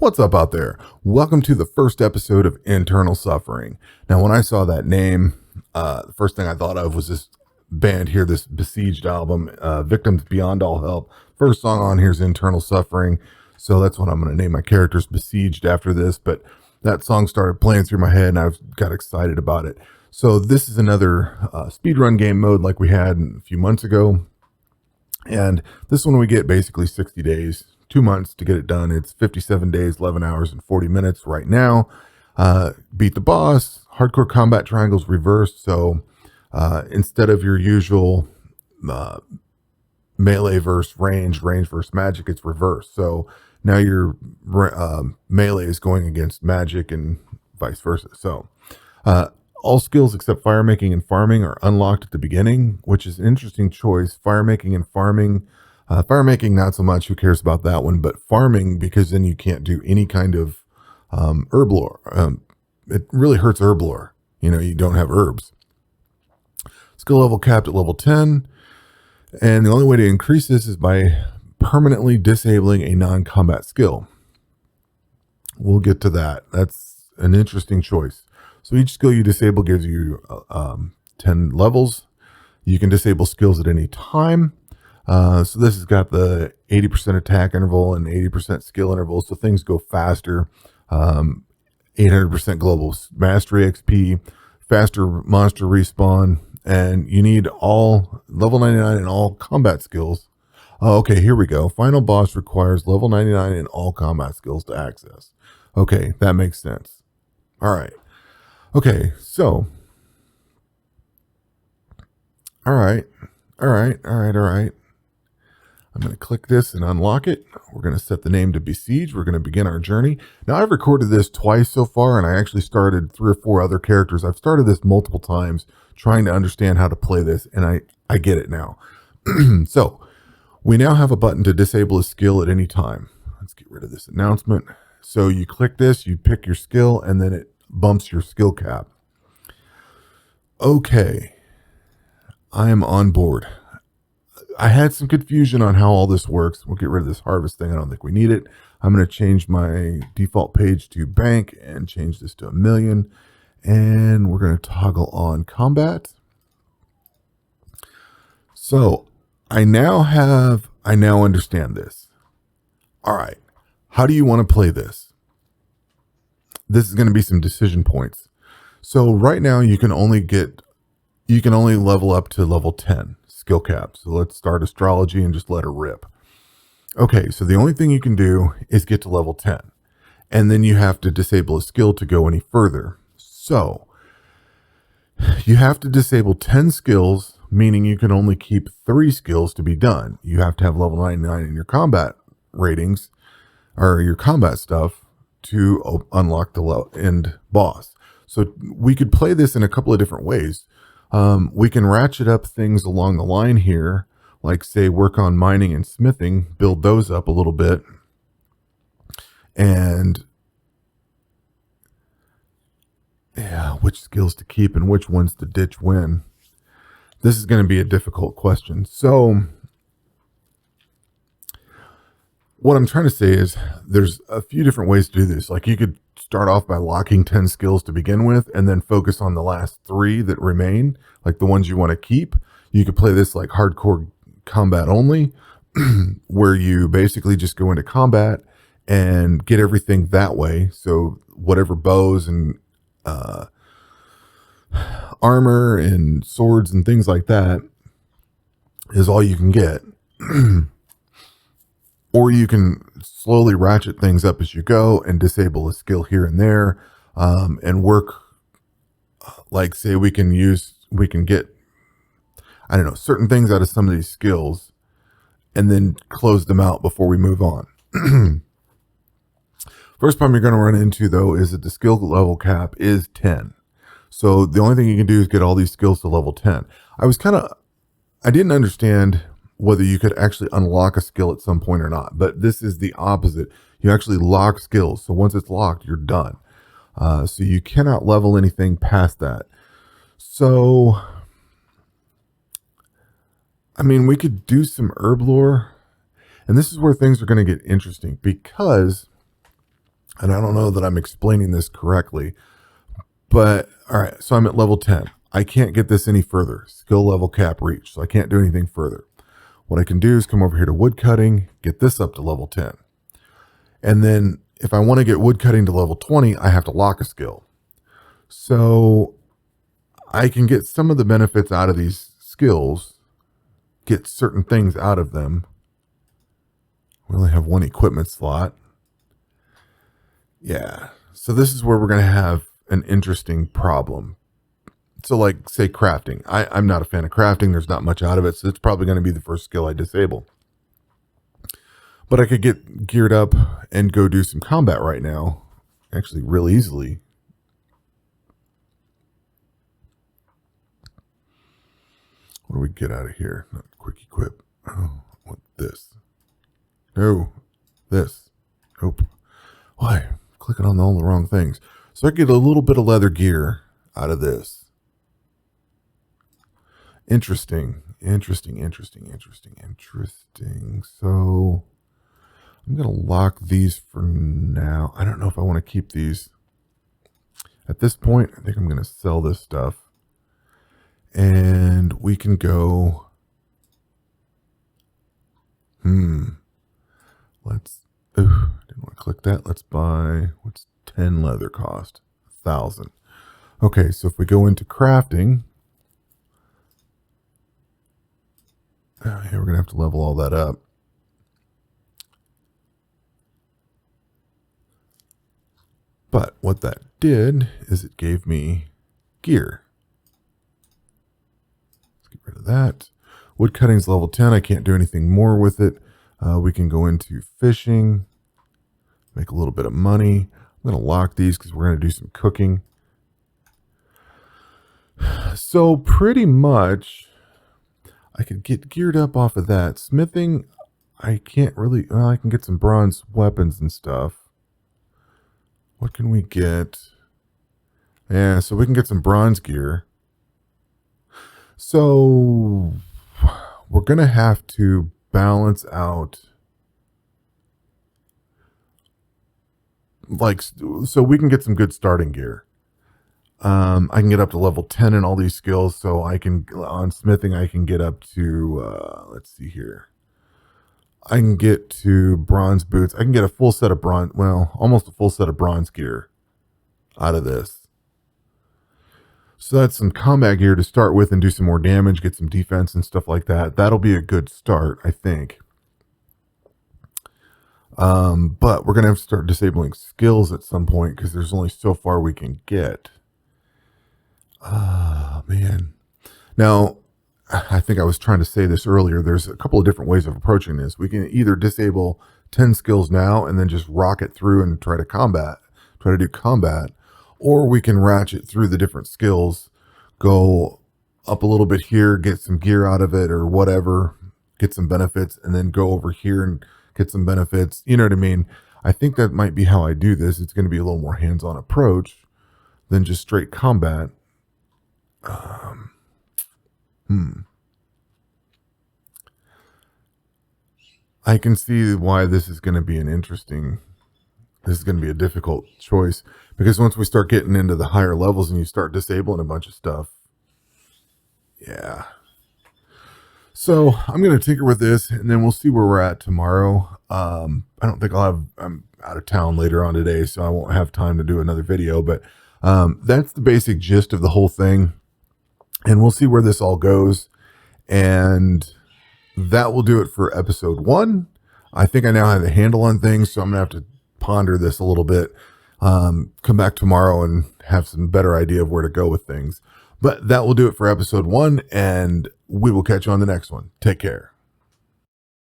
What's up out there? Welcome to the first episode of Internal Suffering. Now, when I saw that name, the first thing I thought of was this band here, this Besieged album, Victims Beyond All Help. First song on here is Internal Suffering. So that's what I'm going to name my characters, Besieged, after this. But that song started playing through my head and I got excited about it. So this is another speedrun game mode like we had a few months ago. And this one we get basically 60 days, 2 months to get it done. It's 57 days, 11 hours, and 40 minutes right now. Beat the boss. Hardcore combat triangles reversed. So instead of your usual melee versus range versus magic, it's reversed. So now your melee is going against magic and vice versa. So all skills except fire making and farming are unlocked at the beginning, which is an interesting choice. Fire making and farming. Fire making, not so much. Who cares about that one? But farming, because then you can't do any kind of herb lore. It really hurts herb lore. You know, you don't have herbs. Skill level capped at level 10. And the only way to increase this is by permanently disabling a non-combat skill. We'll get to that. That's an interesting choice. So each skill you disable gives you 10 levels. You can disable skills at any time. So this has got the 80% attack interval and 80% skill interval, so things go faster. 800% global mastery XP, faster monster respawn, and you need all level 99 in all combat skills. Okay, here we go. Final boss requires level 99 in all combat skills to access. Okay, that makes sense. All right. Okay, so. All right. I'm going to click this and unlock it. We're going to set the name to Besiege. We're going to begin our journey. Now, I've recorded this twice so far, and I actually started 3 or 4 other characters. I've started this multiple times trying to understand how to play this, and I get it now. So, we now have a button to disable a skill at any time. Let's get rid of this announcement. So, you click this, you pick your skill, and then it bumps your skill cap. Okay. I am on board. I had some confusion on how all this works. We'll get rid of this harvest thing. I don't think we need it. I'm going to change my default page to bank and change this to 1,000,000. And we're going to toggle on combat. So I now understand this. All right. How do you want to play this? This is going to be some decision points. So right now you can only level up to level 10 skill cap. So let's start astrology and just let her rip. Okay, so the only thing you can do is get to level 10. And then you have to disable a skill to go any further. So you have to disable 10 skills, meaning you can only keep 3 skills to be done. You have to have level 99 in your combat ratings or your combat stuff to unlock the end boss. So we could play this in a couple of different ways. We can ratchet up things along the line here, like say work on mining and smithing, build those up a little bit, and yeah, which skills to keep and which ones to ditch when. This is going to be a difficult question. So what I'm trying to say is there's a few different ways to do this. Like you could start off by locking 10 skills to begin with and then focus on the last 3 that remain, like the ones you want to keep. You could play this like hardcore combat only, where you basically just go into combat and get everything that way. So whatever bows and armor and swords and things like that is all you can get. Or you can slowly ratchet things up as you go and disable a skill here and there, and work, like say we can get, I don't know, certain things out of some of these skills and then close them out before we move on. First problem you're going to run into though is that the skill level cap is 10. So the only thing you can do is get all these skills to level 10. I didn't understand whether you could actually unlock a skill at some point or not. But this is the opposite. You actually lock skills. So once it's locked, you're done. So you cannot level anything past that. So, I mean, we could do some herb lore. And this is where things are going to get interesting because And I don't know that I'm explaining this correctly, but all right, so I'm at level 10. I can't get this any further. Skill level cap reached, so I can't do anything further. What I can do is come over here to wood cutting, get this up to level 10. And then if I want to get wood cutting to level 20, I have to lock a skill. So I can get some of the benefits out of these skills, get certain things out of them. We only have one equipment slot. Yeah. So this is where we're going to have an interesting problem. So like say crafting. I'm not a fan of crafting. There's not much out of it. So it's probably going to be the first skill I disable. But I could get geared up and go do some combat right now. Actually, real easily. What do we get out of here? Not quick equip. Oh, what this? No, this. Nope. Why? I'm clicking on all the wrong things. So I get a little bit of leather gear out of this. Interesting. So I'm going to lock these for now. I don't know if I want to keep these. At this point, I think I'm going to sell this stuff. And we can go. Let's. Ooh, didn't want to click that. Let's buy. What's 10 leather cost? 1,000. Okay, so if we go into crafting. Yeah, we're going to have to level all that up. But what that did is it gave me gear. Let's get rid of that. Wood cutting's level 10. I can't do anything more with it. We can go into fishing, make a little bit of money. I'm going to lock these because we're going to do some cooking. So pretty much I could get geared up off of that. Smithing, I can't really, well, I can get some bronze weapons and stuff. What can we get? Yeah, so we can get some bronze gear. So we're going to have to balance out, like, so we can get some good starting gear. I can get up to level 10 in all these skills. So I can, on smithing, I can get up to, let's see here. I can get to bronze boots. I can get a full set of bronze, well, almost a full set of bronze gear out of this. So that's some combat gear to start with and do some more damage, get some defense and stuff like that. That'll be a good start, I think. But we're going to have to start disabling skills at some point because there's only so far we can get. Ah, man. Now, I think I was trying to say this earlier. There's a couple of different ways of approaching this. We can either disable 10 skills now and then just rock it through and try to do combat, or we can ratchet through the different skills, go up a little bit here, get some gear out of it or whatever, get some benefits, and then go over here and get some benefits. You know what I mean? I think that might be how I do this. It's going to be a little more hands-on approach than just straight combat. I can see why this is going to be this is going to be a difficult choice, because once we start getting into the higher levels and you start disabling a bunch of stuff. Yeah. So I'm going to tinker with this and then we'll see where we're at tomorrow. I don't think I'm out of town later on today, so I won't have time to do another video, but that's the basic gist of the whole thing. And we'll see where this all goes. And that will do it for episode 1. I think I now have a handle on things, so I'm going to have to ponder this a little bit. Come back tomorrow and have some better idea of where to go with things. But that will do it for episode 1, and we will catch you on the next one. Take care.